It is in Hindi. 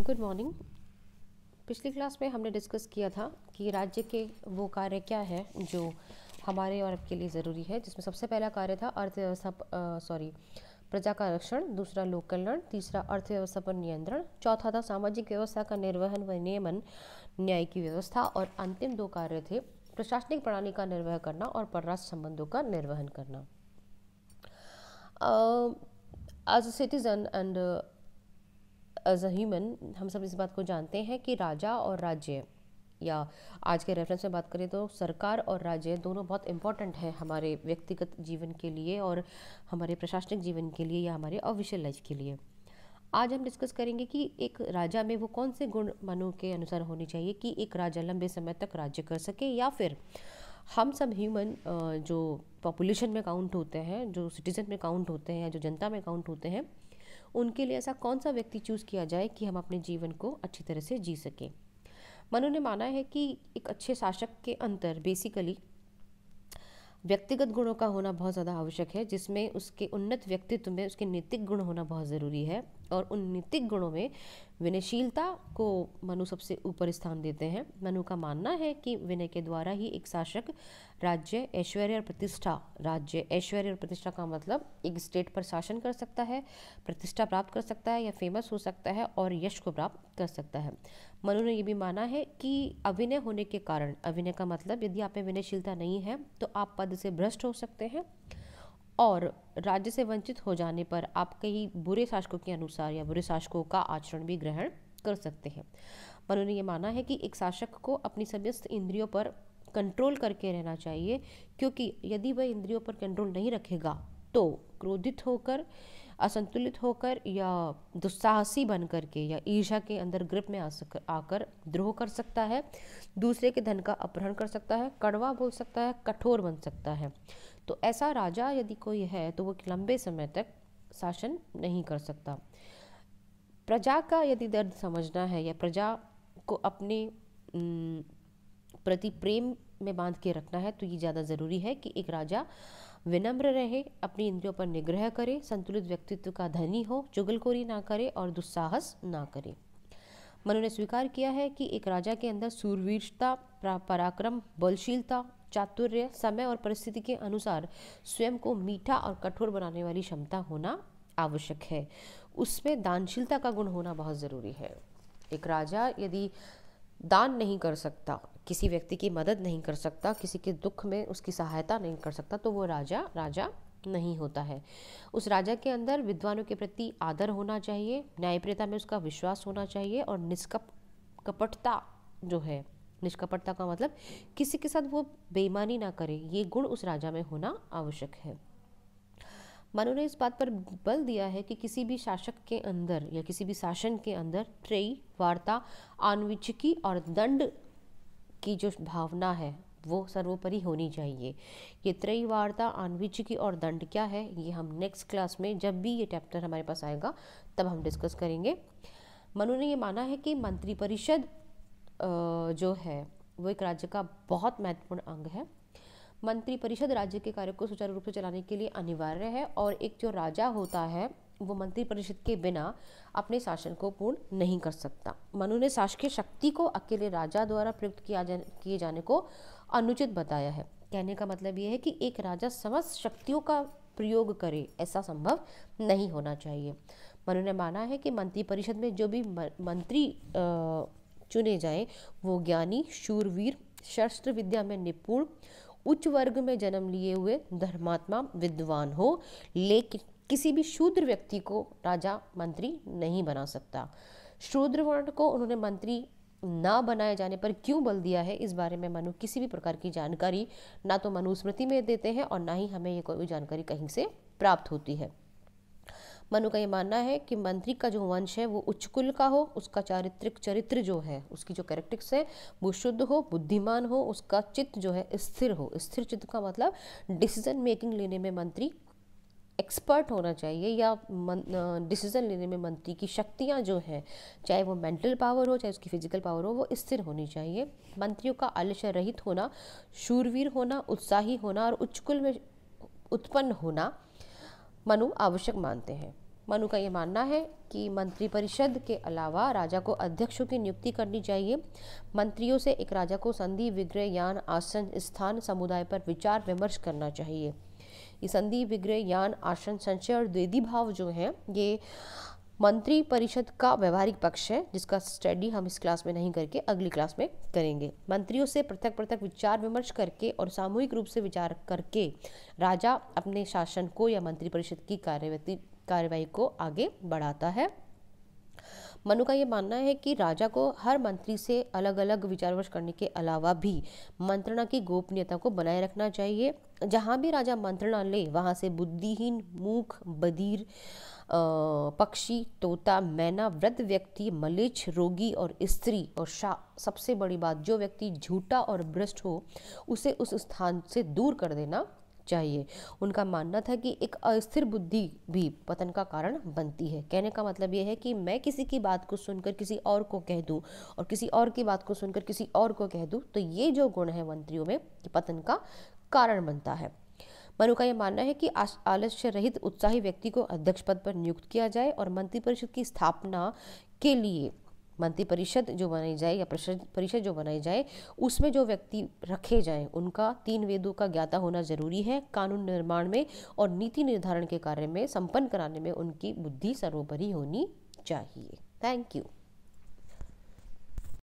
Good morning. पिछली क्लास में हमने डिस्कस किया था कि राज्य के वो कार्य क्या है जो हमारे और आपके लिए ज़रूरी है, जिसमें सबसे पहला कार्य था प्रजा का रक्षण, दूसरा लोक कल्याण, तीसरा अर्थव्यवस्था पर नियंत्रण, चौथा था सामाजिक व्यवस्था का निर्वहन व नियमन, न्याय की व्यवस्था, और अंतिम दो कार्य थे प्रशासनिक प्रणाली का निर्वहन करना और परराष्ट्र संबंधों का निर्वहन करना। As a citizen and as a human हम सब इस बात को जानते हैं कि राजा और राज्य, या आज के रेफरेंस में बात करें तो सरकार और राज्य दोनों बहुत इंपॉर्टेंट है हमारे व्यक्तिगत जीवन के लिए और हमारे प्रशासनिक जीवन के लिए या हमारे ऑफिशियल लाइफ के लिए। आज हम डिस्कस करेंगे कि एक राजा में वो कौन से गुण मनु के अनुसार होने चाहिए कि एक राजा लंबे समय तक राज्य कर सके, या फिर हम सब ह्यूमन जो पॉपुलेशन में काउंट होते हैं, जो सिटीजन में काउंट होते हैं या जो जनता में काउंट होते हैं, उनके लिए ऐसा कौन सा व्यक्ति चूज़ किया जाए कि हम अपने जीवन को अच्छी तरह से जी सकें। मनु ने माना है कि एक अच्छे शासक के अंदर बेसिकली व्यक्तिगत गुणों का होना बहुत ज़्यादा आवश्यक है, जिसमें उसके उन्नत व्यक्तित्व में उसके नैतिक गुण होना बहुत ज़रूरी है, और उन नैतिक गुणों में विनयशीलता को मनु सबसे ऊपर स्थान देते हैं। मनु का मानना है कि विनय के द्वारा ही एक शासक राज्य ऐश्वर्य और प्रतिष्ठा का मतलब एक स्टेट पर शासन कर सकता है, प्रतिष्ठा प्राप्त कर सकता है या फेमस हो सकता है और यश को प्राप्त कर सकता है। मनु ने ये भी माना है कि अविनय होने के कारण, अविनय का मतलब यदि आप में विनयशीलता नहीं है तो आप पद से भ्रष्ट हो सकते हैं, और राज्य से वंचित हो जाने पर आप कई बुरे शासकों के अनुसार या बुरे शासकों का आचरण भी ग्रहण कर सकते हैं। मनु ने ये माना है कि एक शासक को अपनी समस्त इंद्रियों पर कंट्रोल करके रहना चाहिए, क्योंकि यदि वह इंद्रियों पर कंट्रोल नहीं रखेगा तो क्रोधित होकर, असंतुलित होकर या दुस्साहसी बन करके या ईर्ष्या के अंदर ग्रिप में आकर द्रोह कर सकता है, दूसरे के धन का अपहरण कर सकता है, कड़वा बोल सकता है, कठोर बन सकता है। तो ऐसा राजा यदि कोई है तो वो लंबे समय तक शासन नहीं कर सकता। प्रजा का यदि दर्द समझना है या प्रजा को अपने प्रति प्रेम में बांध के रखना है तो ये ज़्यादा ज़रूरी है कि एक राजा विनम्र रहे, अपनी इंद्रियों पर निग्रह करे, संतुलित व्यक्तित्व का धनी हो, चुगलखोरी ना करे और दुस्साहस ना करे। मनु ने स्वीकार किया है कि एक राजा के अंदर सूरवीरता, पराक्रम, बलशीलता, चातुर्य, समय और परिस्थिति के अनुसार स्वयं को मीठा और कठोर बनाने वाली क्षमता होना आवश्यक है। उसमें दानशीलता का गुण होना बहुत ज़रूरी है। एक राजा यदि दान नहीं कर सकता, किसी व्यक्ति की मदद नहीं कर सकता, किसी के दुख में उसकी सहायता नहीं कर सकता, तो वो राजा नहीं होता है। उस राजा के अंदर विद्वानों के प्रति आदर होना चाहिए, न्यायप्रियता में उसका विश्वास होना चाहिए, और निष्कपटता जो है, निष्कपटता का मतलब किसी के साथ वो बेईमानी ना करे, ये गुण उस राजा में होना आवश्यक है। मनु ने इस बात पर बल दिया है कि किसी भी शासक के अंदर या किसी भी शासन के अंदर त्रयी, वार्ता, आन्वीक्षिकी और दंड की जो भावना है वो सर्वोपरि होनी चाहिए। ये त्रयी, वार्ता, आन्वीक्षिकी और दंड क्या है ये हम नेक्स्ट क्लास में, जब भी ये चैप्टर हमारे पास आएगा तब हम डिस्कस करेंगे। मनु ने ये माना है कि मंत्रिपरिषद जो है वो एक राज्य का बहुत महत्वपूर्ण अंग है। मंत्रिपरिषद राज्य के कार्य को सुचारू रूप से चलाने के लिए अनिवार्य है, और एक जो राजा होता है वो मंत्रिपरिषद के बिना अपने शासन को पूर्ण नहीं कर सकता। मनु ने शासकीय शक्ति को अकेले राजा द्वारा प्रयुक्त किए जाने को अनुचित बताया है। कहने का मतलब ये है कि एक राजा समस्त शक्तियों का प्रयोग करे, ऐसा संभव नहीं होना चाहिए। मनु ने माना है कि मंत्रिपरिषद में जो भी मंत्री चुने जाएं वो ज्ञानी, शूरवीर, शस्त्र विद्या में निपुण, उच्च वर्ग में जन्म लिए हुए धर्मात्मा, विद्वान हो, लेकिन किसी भी शूद्र व्यक्ति को राजा मंत्री नहीं बना सकता। शूद्र वर्ण को उन्होंने मंत्री ना बनाए जाने पर क्यों बल दिया है, इस बारे में मनु किसी भी प्रकार की जानकारी ना तो मनुस्मृति में देते हैं और ना ही हमें ये कोई भी जानकारी कहीं से प्राप्त होती है। मनु का ये मानना है कि मंत्री का जो वंश है वो उच्च कुल का हो, उसका चरित्र जो है, उसकी जो कैरेक्टरिस्टिक्स है वो शुद्ध हो, बुद्धिमान हो, उसका चित्त जो है स्थिर हो। स्थिर चित्त का मतलब डिसीजन मेकिंग लेने में मंत्री एक्सपर्ट होना चाहिए, या डिसीजन लेने में मंत्री की शक्तियाँ जो हैं, चाहे वो मेंटल पावर हो चाहे उसकी फिजिकल पावर हो, वो स्थिर होनी चाहिए। मंत्रियों का आलस्य रहित होना, शूरवीर होना, उत्साही होना और उच्च कुल में उत्पन्न होना मनु आवश्यक मानते हैं। मनु का ये मानना है कि मंत्रिपरिषद के अलावा राजा को अध्यक्षों की नियुक्ति करनी चाहिए। मंत्रियों से एक राजा को संधि, विग्रह, यान, आसन, स्थान, समुदाय पर विचार विमर्श करना चाहिए। ये संधि, विग्रह, यान, आसन, संशय और द्वेदी भाव जो हैं ये मंत्री परिषद का व्यवहारिक पक्ष है, जिसका स्टडी हम इस क्लास में नहीं करके अगली क्लास में करेंगे। मंत्रियों से पृथक पृथक विचार विमर्श करके और सामूहिक रूप से विचार करके राजा अपने शासन को या मंत्री परिषद की कार्यवाही को आगे बढ़ाता है। मनु का ये मानना है कि राजा को हर मंत्री से अलग अलग विचार विमर्श करने के अलावा भी मंत्रणा की गोपनीयता को बनाए रखना चाहिए। जहाँ भी राजा मंत्रणा ले वहाँ से बुद्धिहीन, मूक, बधिर, पक्षी, तोता, मैना, वृद्ध व्यक्ति, मलेच्छ, रोगी और स्त्री और सबसे बड़ी बात, जो व्यक्ति झूठा और भ्रष्ट हो उसे उस स्थान से दूर कर देना चाहिए। उनका मानना था कि एक अस्थिर बुद्धि भी पतन का कारण बनती है। कहने का मतलब यह है कि मैं किसी की बात को सुनकर किसी और को कह दूं और किसी और की बात को सुनकर किसी और को कह दूं, तो ये जो गुण है मंत्रियों में, पतन का कारण बनता है। मनु का यह मानना है कि आलस्य रहित उत्साही व्यक्ति को अध्यक्ष पद पर नियुक्त किया जाए और मंत्रिपरिषद की स्थापना के लिए मंत्रिपरिषद जो बनाई जाए या परिषद जो बनाई जाए उसमें जो व्यक्ति रखे जाएं उनका 3 वेदों का ज्ञाता होना जरूरी है। कानून निर्माण में और नीति निर्धारण के कार्य में संपन्न कराने में उनकी बुद्धि सर्वोपरि होनी चाहिए। Thank you.